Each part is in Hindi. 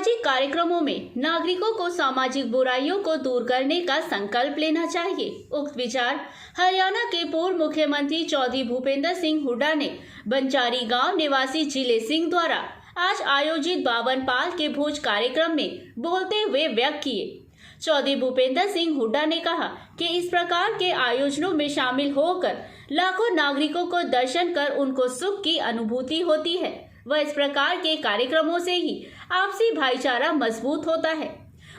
सामाजिक कार्यक्रमों में नागरिकों को सामाजिक बुराइयों को दूर करने का संकल्प लेना चाहिए। उक्त विचार हरियाणा के पूर्व मुख्यमंत्री चौधरी भूपेंद्र सिंह हुड्डा ने बंजारी गांव निवासी जिले सिंह द्वारा आज आयोजित 52 पाल के भोज कार्यक्रम में बोलते हुए व्यक्त किए। चौधरी भूपेंद्र सिंह हुड्डा ने कहा कि इस प्रकार के आयोजनों में शामिल होकर लाखों नागरिकों को दर्शन कर उनको सुख की अनुभूति होती है व इस प्रकार के कार्यक्रमों से ही आपसी भाईचारा मजबूत होता है।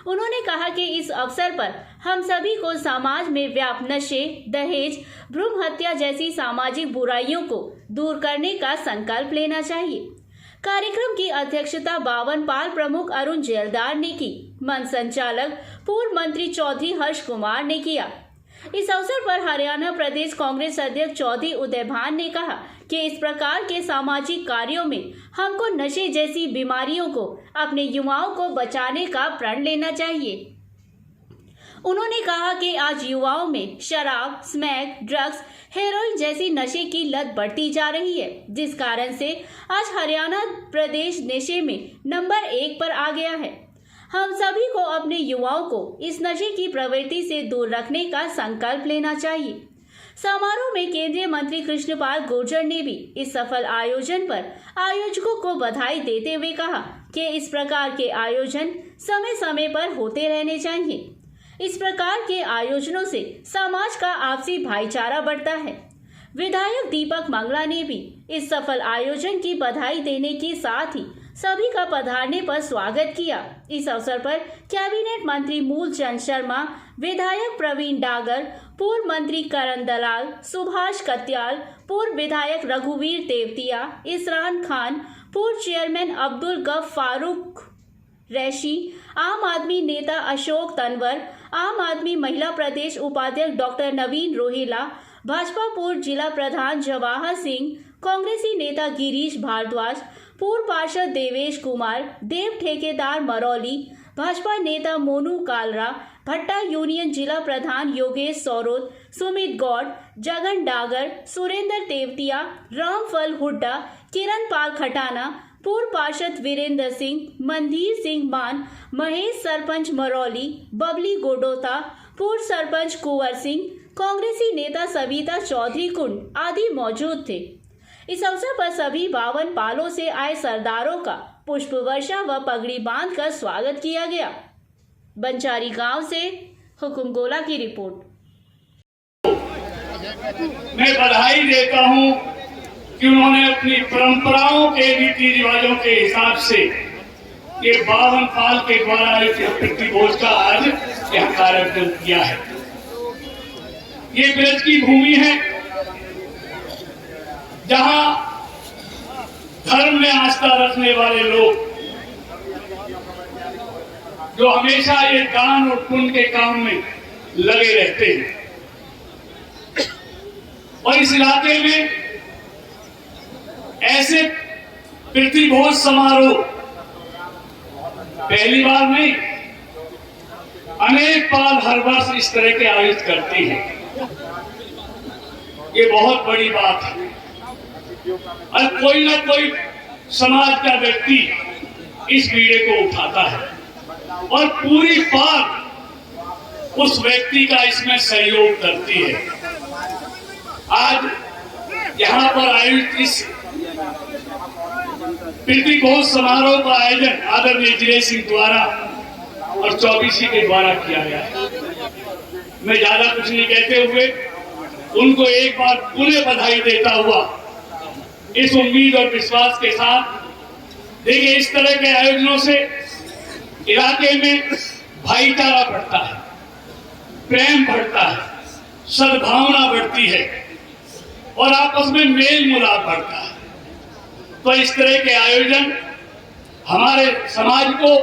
उन्होंने कहा कि इस अवसर पर हम सभी को समाज में व्याप्त नशे, दहेज, भ्रूण हत्या जैसी सामाजिक बुराइयों को दूर करने का संकल्प लेना चाहिए। कार्यक्रम की अध्यक्षता 52 पाल प्रमुख अरुण जेलदार ने की। मंच संचालक पूर्व मंत्री चौधरी हर्ष कुमार ने किया। इस अवसर पर हरियाणा प्रदेश कांग्रेस अध्यक्ष चौधरी उदयभान ने कहा कि इस प्रकार के सामाजिक कार्यों में हमको नशे जैसी बीमारियों को अपने युवाओं को बचाने का प्रण लेना चाहिए। उन्होंने कहा कि आज युवाओं में शराब, स्मैक, ड्रग्स, हेरोइन जैसी नशे की लत बढ़ती जा रही है, जिस कारण से आज हरियाणा प्रदेश नशे में नंबर 1 पर आ गया है। हम सभी को अपने युवाओं को इस नशे की प्रवृत्ति से दूर रखने का संकल्प लेना चाहिए। समारोह में केंद्रीय मंत्री कृष्णपाल गुर्जर ने भी इस सफल आयोजन पर आयोजकों को बधाई देते हुए कहा कि इस प्रकार के आयोजन समय समय पर होते रहने चाहिए। इस प्रकार के आयोजनों से समाज का आपसी भाईचारा बढ़ता है। विधायक दीपक मंगला ने भी इस सफल आयोजन की बधाई देने के साथ ही सभी का पधारने पर स्वागत किया। इस अवसर पर कैबिनेट मंत्री मूलचंद शर्मा, विधायक प्रवीण डागर, पूर्व मंत्री करण दलाल, सुभाष कत्याल, पूर्व विधायक रघुवीर तेवतिया, इसरान खान, पूर्व चेयरमैन अब्दुल गफ फारूक रैशी, आम आदमी नेता अशोक तंवर, आम आदमी महिला प्रदेश उपाध्यक्ष डॉक्टर नवीन रोहिला, भाजपा पूर्व जिला प्रधान जवाहर सिंह, कांग्रेसी नेता गिरीश भारद्वाज, पूर्व पार्षद देवेश कुमार, देव ठेकेदार मरौली, भाजपा नेता मोनू कालरा, भट्टा यूनियन जिला प्रधान योगेश सौरोद, सुमित गौड़, जगन डागर, सुरेंद्र तेवतिया, रामफल हुड्डा, किरण पाल खटाना, पूर्व पार्षद वीरेंद्र सिंह, मंदीर सिंह मान, महेश सरपंच मरौली, बबली गोडोता, पूर्व सरपंच कुंवर सिंह, कांग्रेसी नेता सविता चौधरी कुंड आदि मौजूद थे। इस अवसर पर सभी 52 पालों से आए सरदारों का पुष्प वर्षा व पगड़ी बांधकर स्वागत किया गया। बंजारी गांव से हुकुम गोला की रिपोर्ट। मैं बधाई देता हूं कि उन्होंने अपनी परंपराओं के रीति रिवाजों के हिसाब से ये 52 पाल के द्वारा प्रतिभोज का आज यह कार्यक्रम किया है। ये ब्रज की भूमि है जहां धर्म में आस्था रखने वाले लोग जो हमेशा ये दान और पुण्य के काम में लगे रहते हैं और इस इलाके में ऐसे प्रतिभोज समारोह पहली बार नहीं, अनेक पाल हर वर्ष इस तरह के आयोजित करती है। ये बहुत बड़ी बात है और कोई ना कोई समाज का व्यक्ति इस बीड़े को उठाता है और पूरी पाल उस व्यक्ति का इसमें सहयोग करती है। आज यहाँ पर आयोजित इस प्रतिभोज समारोह का आयोजन आदरणीय जिले सिंह द्वारा और 24 के द्वारा किया गया है। मैं ज्यादा कुछ नहीं कहते हुए उनको एक बार पुनः बधाई देता हुआ इस उम्मीद और विश्वास के साथ, देखिए इस तरह के आयोजनों से इलाके में भाईचारा बढ़ता है, प्रेम बढ़ता है, सद्भावना बढ़ती है और आपस में मेल मिलाप बढ़ता है। तो इस तरह के आयोजन हमारे समाज को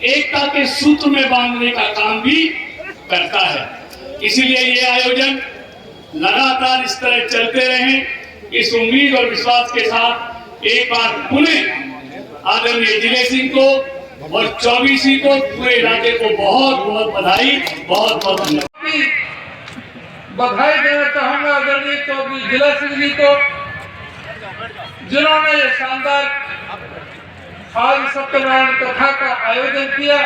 एकता के सूत्र में बांधने का काम भी करता है। इसीलिए ये आयोजन लगातार इस तरह चलते रहें, इस उम्मीद और विश्वास के साथ एक बार पुनः आदरणीय जिले सिंह को और 24 को, पूरे इलाके को बहुत बहुत बधाई, बहुत बहुत धन्यवाद। बधाई देना चाहूंगा आदरणीय चौधरी जिला सिंह जी को, जिन्होंने ये शानदार आज सत्यनारायण कथा का आयोजन किया।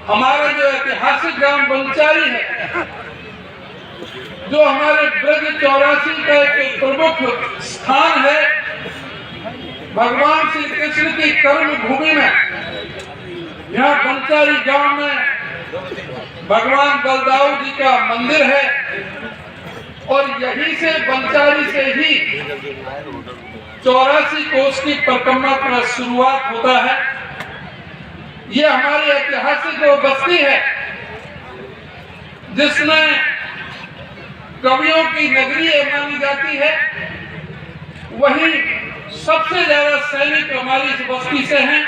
हमारा जो ऐतिहासिक ग्राम बंचारी है, जो हमारे ब्रज 84 का एक प्रमुख स्थान है, भगवान श्री कृष्ण की कर्म भूमि में, यहाँ बंचारी गांव में भगवान बलदाऊ जी का मंदिर है और यहीं से बंचारी से ही 84 कोस की परिक्रमा का शुरुआत होता है। ये हमारी ऐतिहासिक वो बस्ती है जिसमें कवियों की नगरी मानी जाती है। वहीं सबसे ज्यादा सैनिक हमारी इस बस्ती से हैं।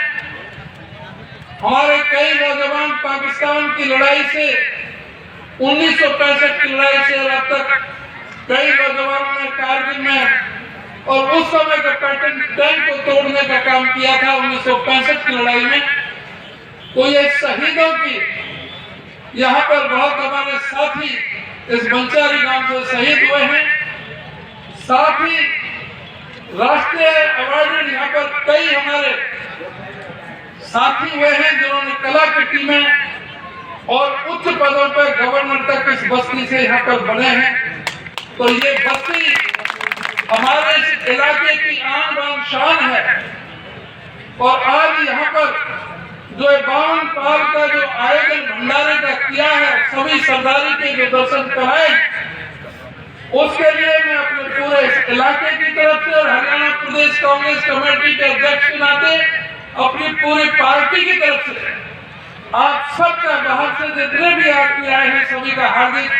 हमारे कई नौजवान पाकिस्तान की लड़ाई से 1965 की लड़ाई से अब तक कई नौजवानों ने कारगिल में और उस समय का पैटर्न टैंक को तोड़ने का काम किया था 1965 की लड़ाई में। तो ये शहीदों की यहाँ पर बहुत हमारे साथी इस बंचारी गांव से शहीद हुए हैं। साथ ही राष्ट्रीय अवार्ड यहाँ पर कई हमारे साथी हुए हैं जिन्होंने कला की टीमें और उच्च पदों पर गवर्नर तक इस बस्ती से यहाँ पर बने हैं। तो ये बस्ती हमारे इस इलाके की आन बान शान है। और आज यहाँ पर जो 52 पाल का जो आयोजन भंडारे का किया है, सभी सरदारी के जो दर्शन कराए, उसके लिए मैं अपने पूरे इस इलाके की तरफ से और हरियाणा प्रदेश कांग्रेस कमेटी के अध्यक्ष के नाते अपनी पूरी पार्टी की तरफ से आप सबका बाहर से जितने भी आदमी आए हैं सभी का हार्दिक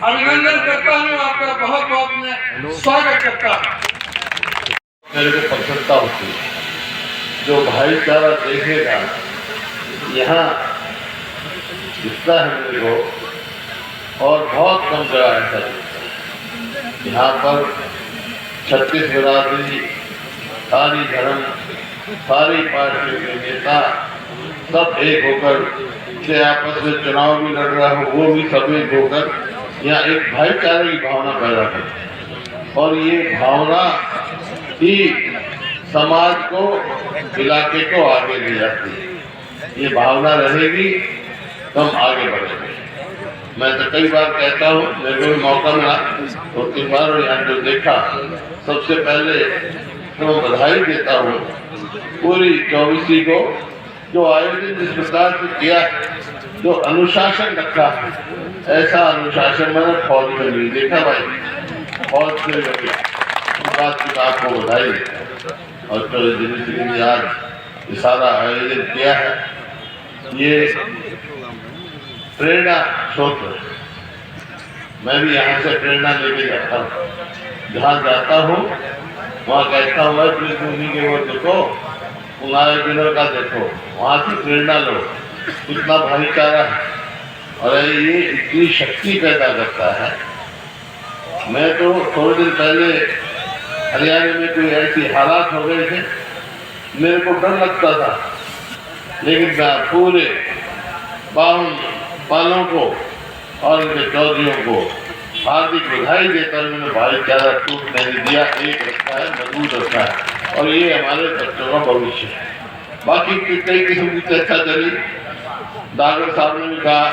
अभिनंदन करता हूँ। आपका बहुत बहुत मैं स्वागत करता हूँ। मेरे को प्रसन्नता होती है जो भाईचारा देखेगा यहाँ दिखता है मेरे को, और बहुत कम जगह ऐसा दिखता है। यहाँ पर 36 बिरादरी, सारी धर्म, सारी पार्टियों के नेता सब एक होकर से आपस में चुनाव भी लड़ रहा हो, वो भी सब एक होकर यहाँ एक भाईचारे की भावना पैदा करते हैं। और ये भावना ही समाज को, इलाके को आगे ले जाती है। ये भावना रहेगी तो हम आगे बढ़ेंगे। मैं तो कई बार कहता हूँ, मेरे को भी मौका मिला और 3 बार और यहाँ जो देखा, सबसे पहले तो मैं बधाई देता हूँ पूरी 24 को जो आयोजन जिस प्रकार से किया, जो अनुशासन रखा। ऐसा अनुशासन मैंने फौज में नहीं देखा भाई। फौज से बात की आपको बधाई और 24 दिन आज सारा आयोजन किया है। ये प्रेरणा स्रोत है। मैं भी यहाँ से प्रेरणा लेके जाता हूँ, जहाँ जाता हूँ वहाँ कहता हूँ भाई पृथ्वी के वो देखो, उन आयोजनों का देखो, वहाँ से प्रेरणा लो। इतना भाईचारा है और ये इतनी शक्ति पैदा करता है। मैं तो थोड़े दिन पहले हरियाणा में कोई ऐसी हालात हो गए थे, मेरे को डर लगता था, लेकिन मैं पूरे 52 पालों को और इनके चौधरियों को हार्दिक बधाई देता हूँ। मैंने भाईचारा टूट नहीं दिया, एक रखा है, मजबूत रखा है और ये हमारे बच्चों का भविष्य है। बाकी कई किस्म की चर्चा चली। डागर साहब ने भी कहा,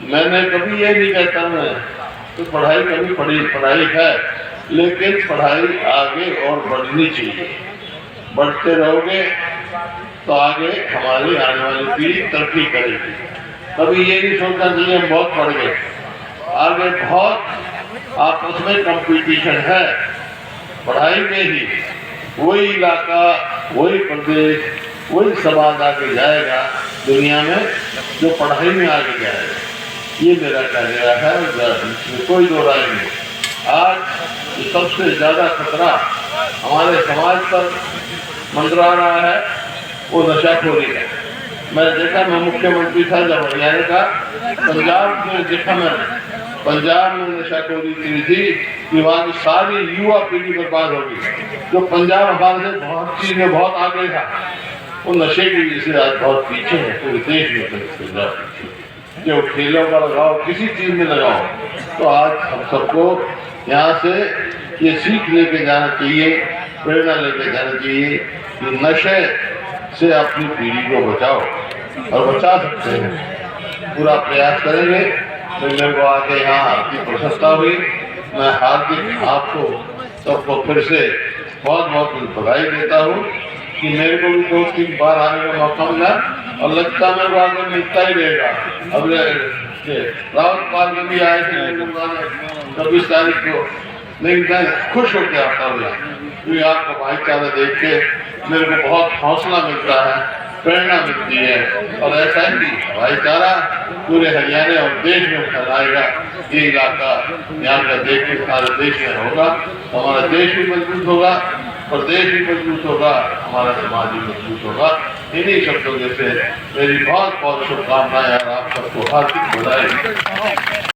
मैंने कभी ये नहीं कहता मैं तो पढ़ाई कभी पढ़ाई है, लेकिन पढ़ाई आगे और बढ़नी चाहिए। बढ़ते रहोगे तो आगे हमारी आने वाली पीढ़ी तरक्की करेगी। कभी ये नहीं सोचना चाहिए हम बहुत पढ़ गए, आगे बहुत आपस में कंपटीशन है। पढ़ाई में ही वही इलाका, वही प्रदेश, वही समाज आगे जाएगा दुनिया में जो पढ़ाई में आगे जाएगा। ये मेरा कहना है, इसमें कोई दो राय नहीं। आज सबसे ज्यादा खतरा हमारे समाज पर मंडरा रहा है वो नशाखोरी है। मैंने देखा, मैं मुख्यमंत्री था जब हरियाणा का, पंजाब में देखा मैंने, पंजाब में नशाखोरी की थी कि वहाँ की सारी युवा पीढ़ी बर्बाद होगी। जो पंजाब हमारे से बहुत चीज में बहुत आगे था, वो नशे की वजह से आज बहुत पीछे है। पूरे देश में पंजाब पीछे। जो खेलों का लगाओ, किसी चीज में लगाओ, तो आज हम सबको यहाँ से ये सीख लेके जाना चाहिए प्रेरणा लेके जाना चाहिए कि नशे से अपनी पीढ़ी को बचाओ और बचा सकते हैं। पूरा प्रयास करेंगे। तो मेरे को आके यहाँ हार्दिक प्रशंसा हुई। मैं हार्दिक आपको सबको फिर से बहुत बहुत बधाई देता हूँ कि मेरे को भी 2-3 बार आने का मौका मिला और लगता मेरे को आगे मिलता ही रहेगा। अब रावत पाल में भी आए थे 26 तारीख को, लेकिन मैं खुश होकर आता हूँ क्योंकि आपका भाईचारा देख के मेरे को बहुत हौसला मिलता है, प्रेरणा मिलती है। और ऐसा ही भाईचारा पूरे हरियाणा और देश में फैलाएगा। ये इलाका यहाँ का देश के सारे देश में होगा, हमारा देश भी मजबूत होगा, प्रदेश भी मजबूत होगा, हमारा समाज भी मजबूत होगा। इन्हीं शब्दों से मेरी बहुत बहुत शुभकामनाएं और आप सबको हार्दिक बधाई।